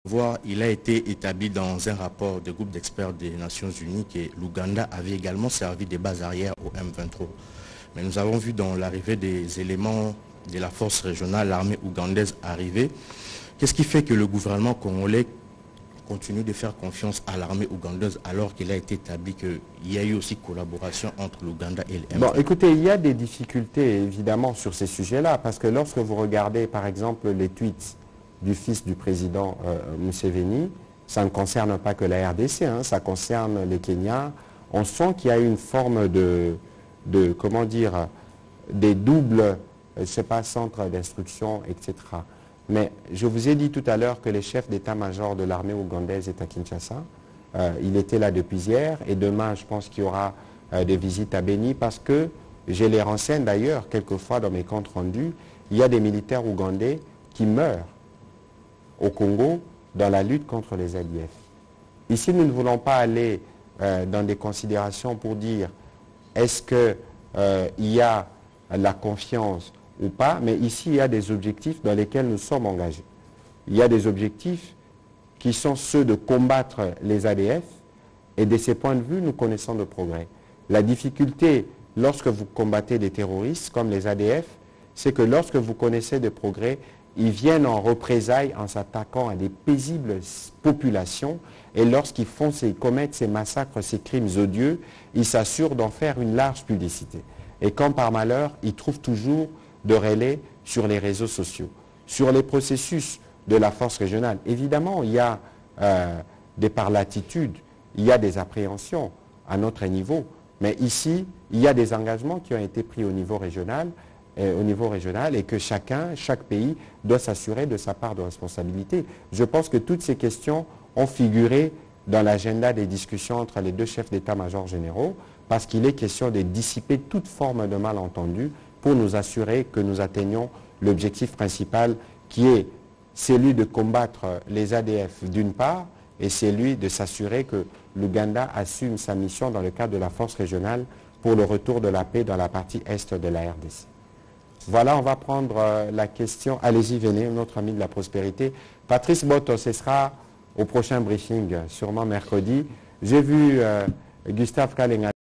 Il a été établi dans un rapport de groupe d'experts des Nations Unies que l'Ouganda avait également servi de base arrière au M23. Mais nous avons vu dans l'arrivée des éléments de la force régionale, l'armée ougandaise arriver. Qu'est-ce qui fait que le gouvernement congolais continue de faire confiance à l'armée ougandaise alors qu'il a été établi qu'il y a eu aussi collaboration entre l'Ouganda et le M23? Bon, écoutez, il y a des difficultés évidemment sur ces sujets-là, parce que lorsque vous regardez par exemple les tweets du fils du président Museveni, ça ne concerne pas que la RDC, hein, ça concerne les Kenyans. On sent qu'il y a une forme comment dire, des doubles, je ne sais pas, centres d'instruction, etc. Mais je vous ai dit tout à l'heure que le chef d'état-major de l'armée ougandaise est à Kinshasa. Il était là depuis hier et demain, je pense qu'il y aura des visites à Beni parce que, je les renseigne d'ailleurs quelquefois dans mes comptes rendus, il y a des militaires ougandais qui meurent au Congo dans la lutte contre les ADF. Ici, nous ne voulons pas aller dans des considérations pour dire est-ce qu'il y a la confiance ou pas, mais ici, il y a des objectifs dans lesquels nous sommes engagés. Il y a des objectifs qui sont ceux de combattre les ADF, et de ces points de vue, nous connaissons de progrès. La difficulté, lorsque vous combattez des terroristes comme les ADF, c'est que lorsque vous connaissez des progrès, ils viennent en représailles en s'attaquant à des paisibles populations, et lorsqu'ils commettent ces massacres, ces crimes odieux, ils s'assurent d'en faire une large publicité. Et comme par malheur, ils trouvent toujours de relais sur les réseaux sociaux. Sur les processus de la force régionale, évidemment, il y a des parlatitudes, il y a des appréhensions à notre niveau, mais ici, il y a des engagements qui ont été pris au niveau régional, et que chaque pays doit s'assurer de sa part de responsabilité. Je pense que toutes ces questions ont figuré dans l'agenda des discussions entre les deux chefs d'état-major généraux, parce qu'il est question de dissiper toute forme de malentendu pour nous assurer que nous atteignons l'objectif principal qui est celui de combattre les ADF d'une part et celui de s'assurer que l'Ouganda assume sa mission dans le cadre de la force régionale pour le retour de la paix dans la partie est de la RDC. Voilà, on va prendre la question. Allez-y, venez, notre ami de la prospérité. Patrice Boto, ce sera au prochain briefing, sûrement mercredi. J'ai vu Gustave Kalenga.